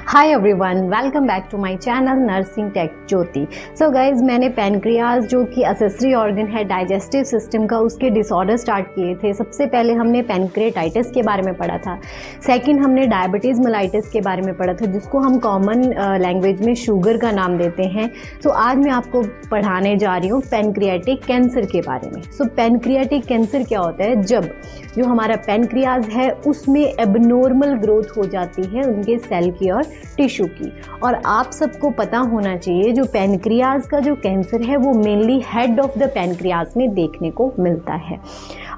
Hi everyone, welcome back to my channel nursing tech Jyoti. So guys, मैंने pancreas जो कि accessory organ है digestive system का, उसके डिसऑर्डर स्टार्ट किए थे। सबसे पहले हमने पैनक्रियाटाइटिस के बारे में पढ़ा था। सेकंड हमने डायबिटीज़ मेलाइटिस के बारे में पढ़ा था, जिसको हम कॉमन लैंग्वेज में शुगर का नाम देते हैं। तो आज मैं आपको पढ़ाने जा रही हूँ पैनक्रियाटिक कैंसर के बारे में। सो पैनक्रियाटिक कैंसर क्या होता है? जब जो हमारा पैनक्रियाज है उसमें एबनॉर्मल ग्रोथ हो जाती है उनके सेल की और टिश्यू की। और आप सबको पता होना चाहिए जो पैनक्रियाज का जो कैंसर है वो mainly head of the pancreas में देखने को मिलता है।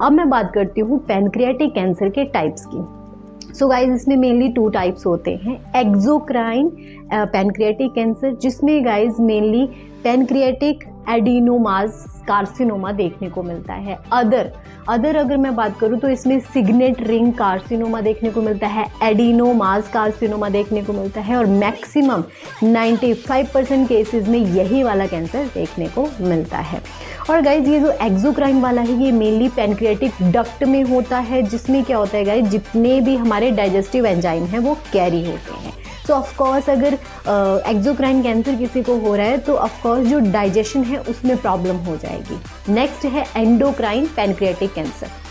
अब मैं बात करती हूँ पैनक्रियाटिक कैंसर के टाइप्स की। सो गाइज, इसमें मेनली 2 टाइप्स होते हैं। एक्सोक्राइन पैनक्रियाटिक कैंसर, जिसमें guys mainly pancreatic adenomas carcinoma देखने को मिलता है। अदर अगर मैं बात करूँ तो इसमें सिग्नेट रिंग कार्सिनोमा देखने को मिलता है, एडिनोमास कार्सिनोमा देखने को मिलता है, और मैक्सिमम 95% केसेस में यही वाला कैंसर देखने को मिलता है। और गाइज, ये जो एक्सोक्राइन वाला है ये मेनली पैनक्रियाटिक डक्ट में होता है, जिसमें क्या होता है गाइज, जितने भी हमारे डाइजेस्टिव एंजाइम हैं वो कैरी होते हैं। तो ऑफकोर्स अगर एक्सोक्राइन कैंसर किसी को हो रहा है तो ऑफकोर्स जो डाइजेशन है उसमें प्रॉब्लम हो जाएगी। नेक्स्ट है एंडोक्राइन पैनक्रियाटिक कैंसर।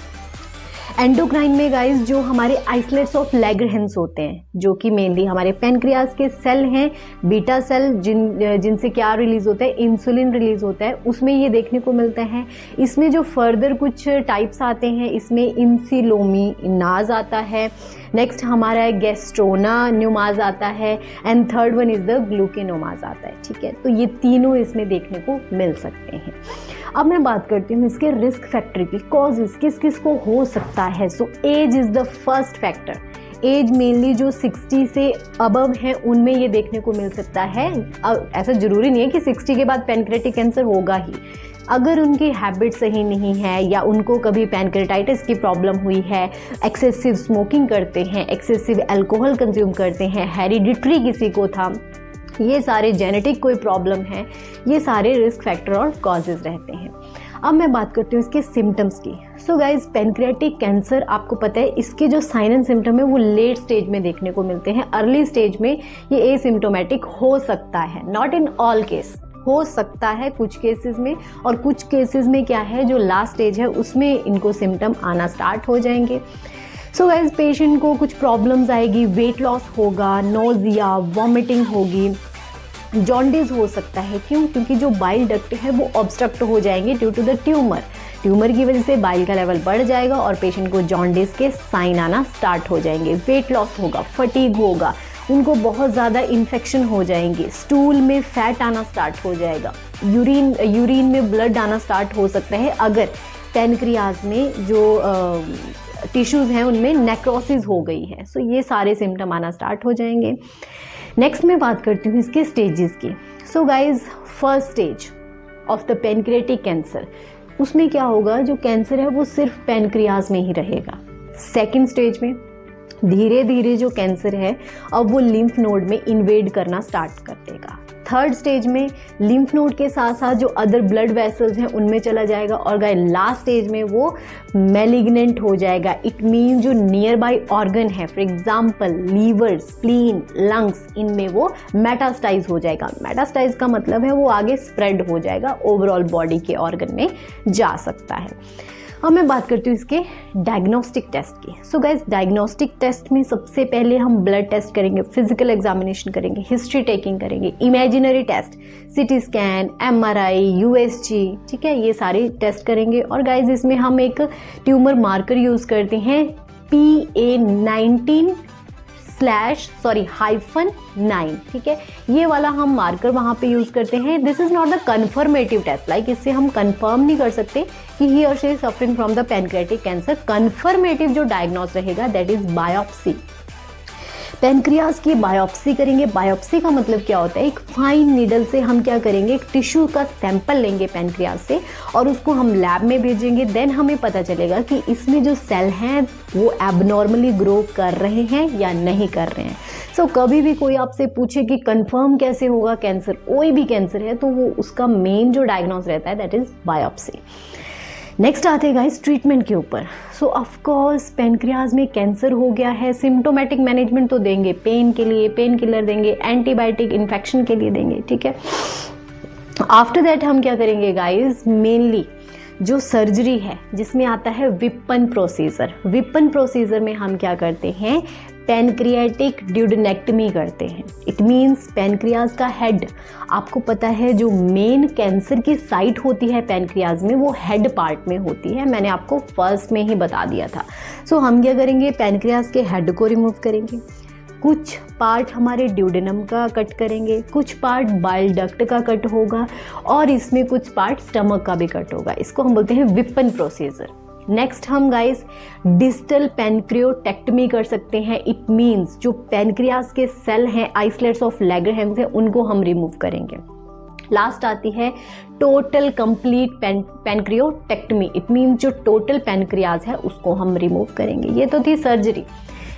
एंडोक्राइन में गाइज जो हमारे आइसलेट्स ऑफ लैग्रहैंस होते हैं, जो कि मेनली हमारे पैनक्रियाज के सेल हैं, बीटा सेल, जिनसे क्या रिलीज होता है, इंसुलिन रिलीज होता है, उसमें ये देखने को मिलता है। इसमें जो फर्दर कुछ टाइप्स आते हैं, इसमें इंसिलोमिनाज आता है, नेक्स्ट हमारा है गैस्ट्रोनान्यूमाज आता है, and third one is the glucagonomas आता है। ठीक है, तो ये तीनों इसमें देखने को मिल सकते हैं। अब मैं बात करती हूँ इसके रिस्क फैक्टर की, कॉजेज किस किस को हो सकता है। So age is the first factor. Age mainly जो 60 से अबव है उनमें ये देखने को मिल सकता है। अब ऐसा ज़रूरी नहीं है कि 60 के बाद पैनक्रियाटिक कैंसर होगा ही। अगर उनकी हैबिट सही नहीं है या उनको कभी पैनक्रियाटाइटिस की प्रॉब्लम हुई है, एक्सेसिव स्मोकिंग करते हैं, एक्सेसिव अल्कोहल कंज्यूम करते हैं, हेरिडिटरी किसी को था, ये सारे जेनेटिक कोई प्रॉब्लम है, ये सारे रिस्क फैक्टर और कॉजेज रहते हैं। अब मैं बात करती हूँ इसके सिम्टम्स की। सो गाइज, पैनक्रियाटिक कैंसर आपको पता है इसके जो साइन एंड सिम्टम है वो लेट स्टेज में देखने को मिलते हैं। अर्ली स्टेज में ये एसिम्प्टोमेटिक हो सकता है, नॉट इन ऑल केस, हो सकता है कुछ केसेस में, और कुछ केसेस में क्या है जो लास्ट स्टेज है उसमें इनको सिम्टम आना स्टार्ट हो जाएंगे। सो गाइज, पेशेंट को कुछ प्रॉब्लम्स आएगी, वेट लॉस होगा, नोजिया, वॉमिटिंग होगी, जॉन्डिस हो सकता है। क्यों? क्योंकि जो बाइल डक्ट है वो ऑब्स्ट्रक्ट हो जाएंगे ड्यू टू द ट्यूमर की वजह से बाइल का लेवल बढ़ जाएगा और पेशेंट को जॉन्डिस के साइन आना स्टार्ट हो जाएंगे। वेट लॉस होगा, फटीग होगा, उनको बहुत ज़्यादा इन्फेक्शन हो जाएंगे, स्टूल में फैट आना स्टार्ट हो जाएगा, यूरिन में ब्लड आना स्टार्ट हो सकता है अगर पैनक्रियाज में जो टिश्यूज़ हैं उनमें नेक्रोसिस हो गई है। सो ये सारे सिम्टम आना स्टार्ट हो जाएंगे। नेक्स्ट मैं बात करती हूँ इसके स्टेजेस की। So guys, first stage of the pancreatic cancer, उसमें क्या होगा, जो कैंसर है वो सिर्फ पैनक्रियाज में ही रहेगा। सेकेंड स्टेज में धीरे धीरे जो कैंसर है अब वो लिम्फ नोड में इन्वेड करना स्टार्ट कर देगा। थर्ड स्टेज में लिम्फ नोड के साथ साथ जो अदर ब्लड वेसल्स हैं उनमें चला जाएगा, और लास्ट स्टेज में वो मैलिग्नेंट हो जाएगा। इट मीन जो नियर बाई ऑर्गन है, for example liver, spleen, lungs, इनमें वो मेटास्टाइज हो जाएगा। मेटास्टाइज का मतलब है वो आगे स्प्रेड हो जाएगा, ओवरऑल बॉडी के ऑर्गन में जा सकता है। अब मैं बात करती हूँ इसके डायग्नोस्टिक टेस्ट की। सो गाइज, डायग्नोस्टिक टेस्ट में सबसे पहले हम ब्लड टेस्ट करेंगे, फिजिकल एग्जामिनेशन करेंगे, हिस्ट्री टेकिंग करेंगे, imaginary test, CT scan, MRI, USG, ठीक है, ये सारे टेस्ट करेंगे। और गाइज, इसमें हम एक ट्यूमर मार्कर यूज़ करते हैं PA-9, ठीक है, ये वाला हम मार्कर वहाँ पे यूज़ करते हैं। This is not the confirmative test, like इससे हम कंफर्म नहीं कर सकते कि he or she is suffering from the pancreatic cancer. Confirmative जो डायग्नोस रहेगा दैट इज बायोप्सी। पैनक्रियाज की बायोप्सी करेंगे। बायोप्सी का मतलब क्या होता है, एक फाइन नीडल से हम क्या करेंगे, एक टिश्यू का सैंपल लेंगे पैनक्रियाज से और उसको हम लैब में भेजेंगे। देन हमें पता चलेगा कि इसमें जो सेल हैं वो एबनॉर्मली ग्रो कर रहे हैं या नहीं कर रहे हैं। सो कभी भी कोई आपसे पूछे कि कंफर्म कैसे होगा कैंसर, कोई भी कैंसर है, तो वो उसका मेन जो डायग्नोस रहता है दैट इज बायोप्सी। नेक्स्ट आते हैं गाइस ट्रीटमेंट के ऊपर। सो ऑफ कोर्स पेनक्रियाज में कैंसर हो गया है, सिम्टोमेटिक मैनेजमेंट तो देंगे, पेन के लिए पेन किलर देंगे, एंटीबायोटिक इन्फेक्शन के लिए देंगे, ठीक है। आफ्टर दैट हम क्या करेंगे गाइस, मेनली जो सर्जरी है जिसमें आता है विपन प्रोसीजर। विपन प्रोसीजर में हम क्या करते हैं, पैनक्रियाटिक ड्यूडेनेक्टमी करते हैं। इट मीन्स पैनक्रियाज का हेड, आपको पता है जो मेन कैंसर की साइट होती है पैनक्रियाज में वो हेड पार्ट में होती है, मैंने आपको फर्स्ट में ही बता दिया था। सो हम क्या करेंगे, पैनक्रियाज के हेड को रिमूव करेंगे, कुछ पार्ट हमारे ड्यूडेनम का कट करेंगे, कुछ पार्ट बाइल डक्ट का कट होगा और इसमें कुछ पार्ट स्टमक का भी कट होगा। इसको हम बोलते हैं विपन प्रोसीजर। नेक्स्ट हम गाइस डिस्टल पैनक्रियोटेक्टमी कर सकते हैं। इट मीन्स जो पैनक्रियाज के सेल हैं, आइसलेट्स ऑफ लैगरहैंस हैं, उनको हम रिमूव करेंगे। लास्ट आती है टोटल कंप्लीट पैनक्रियोटेक्टमी। इट मीन्स जो टोटल पैनक्रियाज है उसको हम रिमूव करेंगे। ये तो थी सर्जरी।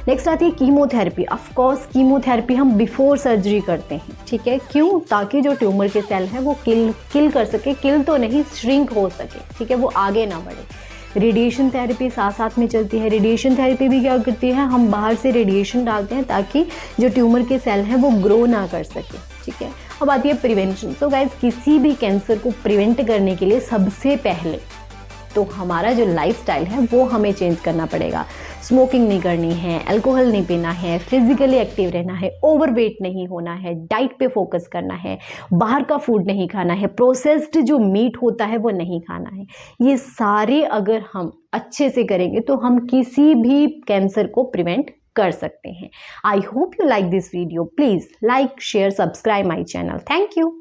नेक्स्ट आती है कीमोथेरेपी। ऑफ कोर्स कीमोथेरेपी हम बिफोर सर्जरी करते हैं, ठीक है। क्यों? ताकि जो ट्यूमर के सेल हैं वो किल कर सके, किल तो नहीं श्रिंक हो सके, ठीक है, वो आगे ना बढ़े। रेडिएशन थेरेपी साथ साथ में चलती है। रेडिएशन थेरेपी भी क्या करती है, हम बाहर से रेडिएशन डालते हैं ताकि जो ट्यूमर के सेल हैं वो ग्रो ना कर सके, ठीक है। अब आती है प्रिवेंशन। तो गाइज किसी भी कैंसर को प्रिवेंट करने के लिए सबसे पहले तो हमारा जो लाइफस्टाइल है वो हमें चेंज करना पड़ेगा। स्मोकिंग नहीं करनी है, अल्कोहल नहीं पीना है, फिजिकली एक्टिव रहना है, ओवरवेट नहीं होना है, डाइट पे फोकस करना है, बाहर का फूड नहीं खाना है, प्रोसेस्ड जो मीट होता है वो नहीं खाना है। ये सारे अगर हम अच्छे से करेंगे तो हम किसी भी कैंसर को प्रिवेंट कर सकते हैं। I hope you like this video. Please like, share, subscribe my channel. Thank you.